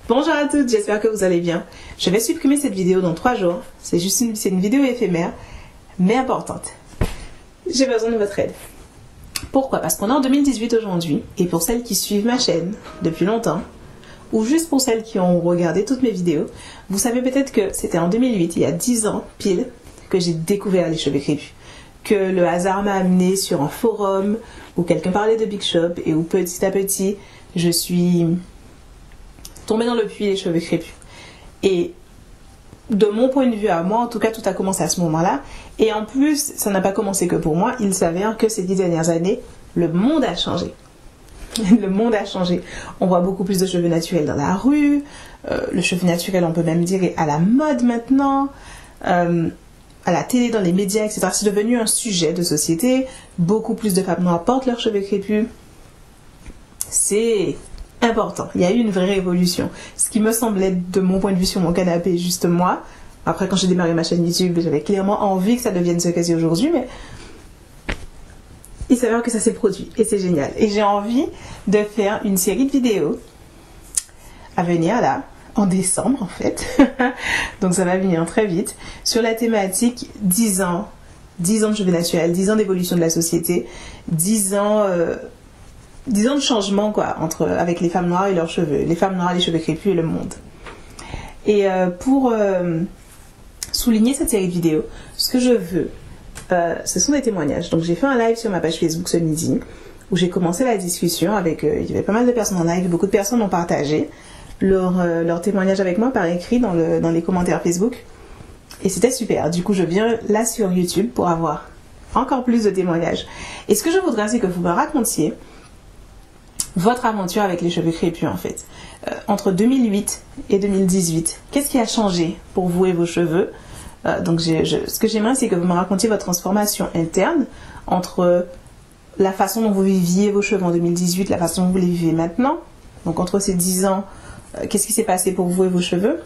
Bonjour à toutes, j'espère que vous allez bien. Je vais supprimer cette vidéo dans 3 jours. C'est une vidéo éphémère, mais importante. J'ai besoin de votre aide. Pourquoi? Parce qu'on est en 2018 aujourd'hui, et pour celles qui suivent ma chaîne depuis longtemps, ou juste pour celles qui ont regardé toutes mes vidéos, vous savez peut-être que c'était en 2008, il y a 10 ans pile, que j'ai découvert les cheveux crépus. Que le hasard m'a amené sur un forum où quelqu'un parlait de Big Shop et où petit à petit, je suis tombée dans le puits des cheveux crépus. Et de mon point de vue à moi, en tout cas, tout a commencé à ce moment-là. Et en plus, ça n'a pas commencé que pour moi. Il s'avère que ces 10 dernières années, le monde a changé. Le monde a changé. On voit beaucoup plus de cheveux naturels dans la rue. Le cheveu naturel, on peut même dire, est à la mode maintenant. À la télé, dans les médias, etc. C'est devenu un sujet de société. Beaucoup plus de femmes noires portent leurs cheveux crépus. C'est important. Il y a eu une vraie révolution. Ce qui me semblait, de mon point de vue sur mon canapé, juste moi. Après, quand j'ai démarré ma chaîne YouTube, j'avais clairement envie que ça devienne ce que c'est aujourd'hui, mais il s'avère que ça s'est produit et c'est génial. Et j'ai envie de faire une série de vidéos à venir là, en décembre en fait. Donc ça va venir très vite, sur la thématique 10 ans de cheveux naturels, 10 ans d'évolution de la société, 10 ans de changement quoi, avec les femmes noires et leurs cheveux, les femmes noires, les cheveux crépus et le monde. Et pour souligner cette série de vidéos, ce que je veux, ce sont des témoignages. Donc j'ai fait un live sur ma page Facebook ce midi, où j'ai commencé la discussion avec, il y avait pas mal de personnes en live, beaucoup de personnes ont partagé leur témoignage avec moi par écrit dans les commentaires Facebook. Et c'était super. Du coup, je viens là sur YouTube pour avoir encore plus de témoignages. Et ce que je voudrais, c'est que vous me racontiez votre aventure avec les cheveux crépus en fait. Entre 2008 et 2018, qu'est-ce qui a changé pour vous et vos cheveux? Donc ce que j'aimerais, c'est que vous me racontiez votre transformation interne entre la façon dont vous viviez vos cheveux en 2018, la façon dont vous les vivez maintenant. Donc entre ces 10 ans, qu'est-ce qui s'est passé pour vous et vos cheveux?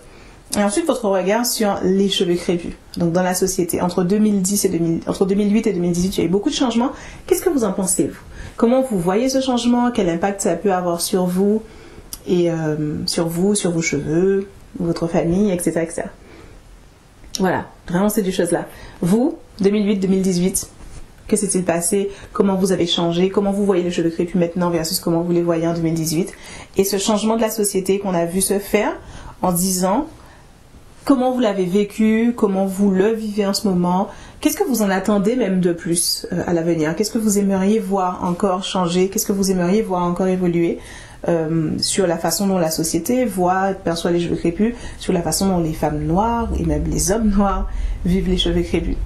Et ensuite votre regard sur les cheveux crépus. Donc dans la société, entre 2008 et 2018, il y a eu beaucoup de changements. Qu'est-ce que vous en pensez, vous? Comment vous voyez ce changement? Quel impact ça peut avoir sur vous et sur vos cheveux, votre famille, etc., etc. Voilà, vraiment c'est des choses là. Vous, 2008-2018, que s'est-il passé? Comment vous avez changé? Comment vous voyez les cheveux crépus maintenant versus comment vous les voyez en 2018? Et ce changement de la société qu'on a vu se faire en 10 ans, comment vous l'avez vécu? Comment vous le vivez en ce moment? Qu'est-ce que vous en attendez même de plus à l'avenir? Qu'est-ce que vous aimeriez voir encore changer? Qu'est-ce que vous aimeriez voir encore évoluer sur la façon dont la société perçoit les cheveux crépus, sur la façon dont les femmes noires et même les hommes noirs vivent les cheveux crépus?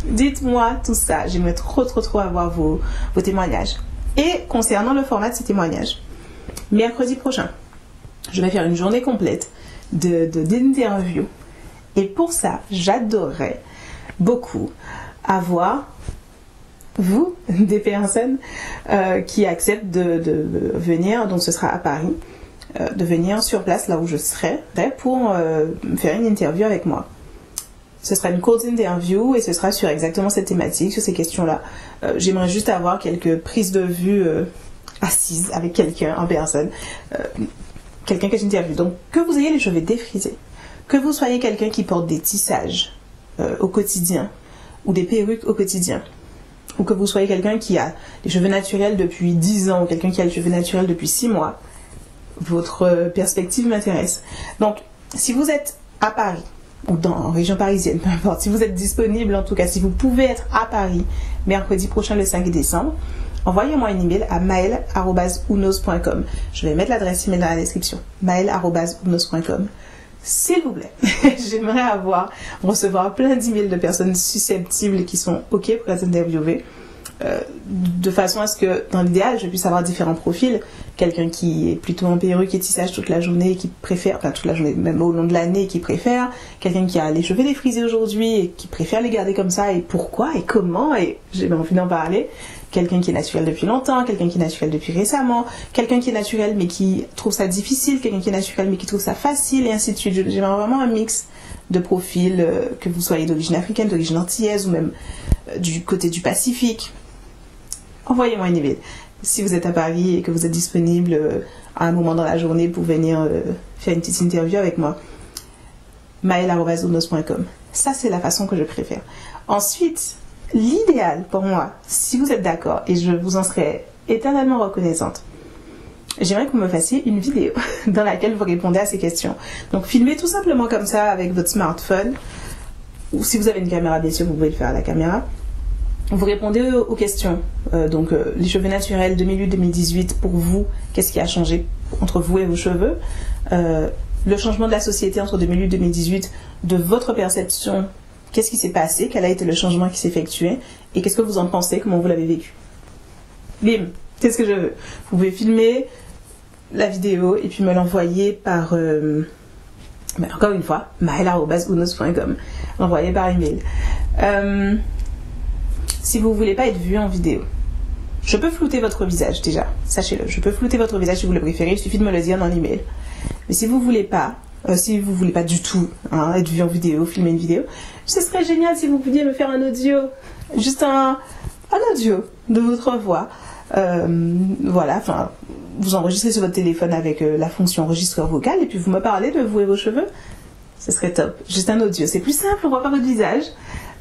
Dites-moi tout ça, j'aimerais trop avoir vos témoignages. Et concernant le format de ces témoignages, mercredi prochain, je vais faire une journée complète d'interviews. Et pour ça, j'adorerais beaucoup avoir des personnes qui acceptent de venir, donc ce sera à Paris, de venir sur place là où je serai pour faire une interview avec moi. Ce sera une courte interview et ce sera sur exactement cette thématique, sur ces questions-là. J'aimerais juste avoir quelques prises de vue assises avec quelqu'un en personne, quelqu'un que j'interviewe. Donc que vous ayez les cheveux défrisés, que vous soyez quelqu'un qui porte des tissages au quotidien ou des perruques au quotidien, ou que vous soyez quelqu'un qui a les cheveux naturels depuis 10 ans ou quelqu'un qui a les cheveux naturels depuis 6 mois, votre perspective m'intéresse. Donc si vous êtes à Paris ou en région parisienne, peu importe, si vous êtes disponible en tout cas, si vous pouvez être à Paris mercredi prochain le 5 décembre, envoyez-moi un email à maëlle@ounos.com. Je vais mettre l'adresse email dans la description, maëlle@ounos.com. S'il vous plaît, j'aimerais recevoir plein d'emails de personnes susceptibles qui sont OK pour être interviewées, de façon à ce que, dans l'idéal, je puisse avoir différents profils. Quelqu'un qui est plutôt en perruque et tissage toute la journée, qui préfère, enfin toute la journée, même au long de l'année, qui préfère. Quelqu'un qui a les cheveux défrisés aujourd'hui et qui préfère les garder comme ça, et pourquoi, et comment, et j'ai envie d'en parler. Quelqu'un qui est naturel depuis longtemps, quelqu'un qui est naturel depuis récemment, quelqu'un qui est naturel mais qui trouve ça difficile, quelqu'un qui est naturel mais qui trouve ça facile, et ainsi de suite. J'aimerais vraiment un mix de profils, que vous soyez d'origine africaine, d'origine antillaise ou même du côté du Pacifique. Envoyez-moi un email. Si vous êtes à Paris et que vous êtes disponible à un moment dans la journée pour venir faire une petite interview avec moi. maëlle@unos.com. Ça, c'est la façon que je préfère. Ensuite, l'idéal pour moi, si vous êtes d'accord, et je vous en serai éternellement reconnaissante, j'aimerais que vous me fassiez une vidéo dans laquelle vous répondez à ces questions. Donc, filmez tout simplement comme ça avec votre smartphone, ou si vous avez une caméra, bien sûr, vous pouvez le faire à la caméra. Vous répondez aux questions. Les cheveux naturels 2008-2018, pour vous, qu'est-ce qui a changé entre vous et vos cheveux? Le changement de la société entre 2008 et 2018, de votre perception, qu'est-ce qui s'est passé? Quel a été le changement qui s'est effectué? Et qu'est-ce que vous en pensez? Comment vous l'avez vécu? Bim! C'est ce que je veux. Vous pouvez filmer la vidéo et puis me l'envoyer par... encore une fois, maëlle@unos.com. L'envoyer par email. Si vous ne voulez pas être vu en vidéo, je peux flouter votre visage déjà, sachez-le. Je peux flouter votre visage si vous le préférez, il suffit de me le dire dans l'email. Mais si vous ne voulez pas, du tout être vu en vidéo, filmer une vidéo, ce serait génial si vous pouviez me faire un audio, juste un audio de votre voix. Voilà, enfin, vous enregistrez sur votre téléphone avec la fonction enregistreur vocal et puis vous me parlez de vous et vos cheveux. Ce serait top. Juste un audio. C'est plus simple, on voit pas votre visage.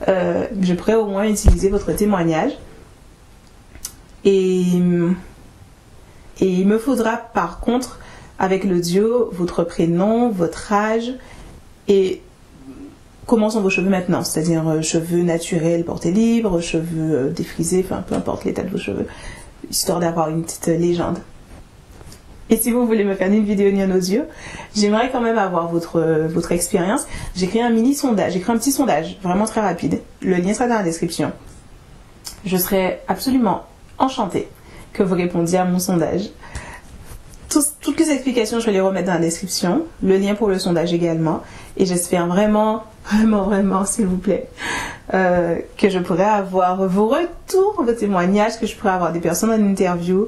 Je pourrais au moins utiliser votre témoignage. Et il me faudra par contre, avec l'audio, votre prénom, votre âge et comment sont vos cheveux maintenant. C'est-à-dire cheveux naturels portés libres, cheveux défrisés, enfin peu importe l'état de vos cheveux. Histoire d'avoir une petite légende. Et si vous voulez me faire une vidéo ni un audio, j'aimerais quand même avoir votre expérience. J'ai créé un mini sondage, j'ai créé un petit sondage vraiment très rapide. Le lien sera dans la description. Je serais absolument enchantée que vous répondiez à mon sondage. Toutes les explications, je vais les remettre dans la description. Le lien pour le sondage également. Et j'espère vraiment, s'il vous plaît, que je pourrai avoir vos retours, vos témoignages, que je pourrai avoir des personnes en interview.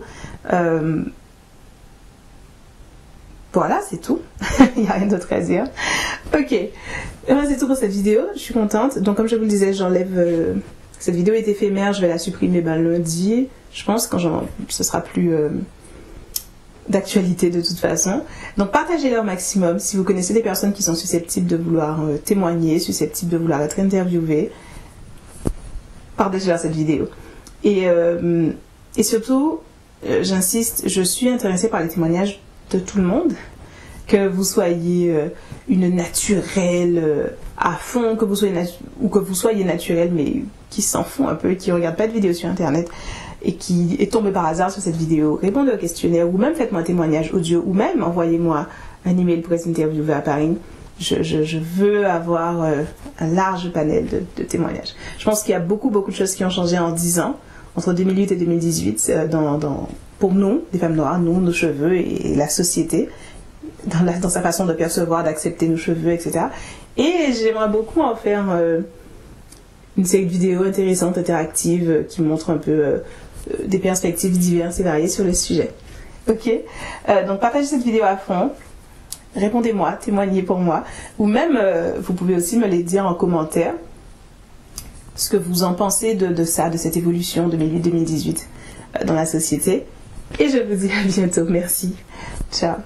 Voilà, c'est tout. Il n'y a rien d'autre à dire. Ok. C'est tout pour cette vidéo. Je suis contente. Donc, comme je vous le disais, j'enlève... cette vidéo est éphémère. Je vais la supprimer lundi. Je pense quand ce sera plus d'actualité de toute façon. Donc, partagez-le au maximum. Si vous connaissez des personnes qui sont susceptibles de vouloir témoigner, susceptibles de vouloir être interviewées, partagez-leur cette vidéo. Et surtout, j'insiste, je suis intéressée par les témoignages de tout le monde, que vous soyez une naturelle à fond, que vous soyez naturelle mais qui s'en font un peu, qui ne regarde pas de vidéos sur internet et qui est tombé par hasard sur cette vidéo, répondez au questionnaire ou même faites-moi un témoignage audio ou même envoyez-moi un email pour être interviewé à Paris. Je veux avoir un large panel de témoignages. Je pense qu'il y a beaucoup de choses qui ont changé en 10 ans, entre 2008 et 2018, pour nous, les femmes noires, nos cheveux et la société, dans sa façon de percevoir, d'accepter nos cheveux, etc. Et j'aimerais beaucoup en faire une série de vidéos intéressantes, interactives, qui montrent un peu des perspectives diverses et variées sur le sujet. Ok, donc partagez cette vidéo à fond, répondez-moi, témoignez pour moi, ou même vous pouvez aussi me les dire en commentaire, ce que vous en pensez de cette évolution 2008-2018 dans la société. Et je vous dis à bientôt. Merci. Ciao.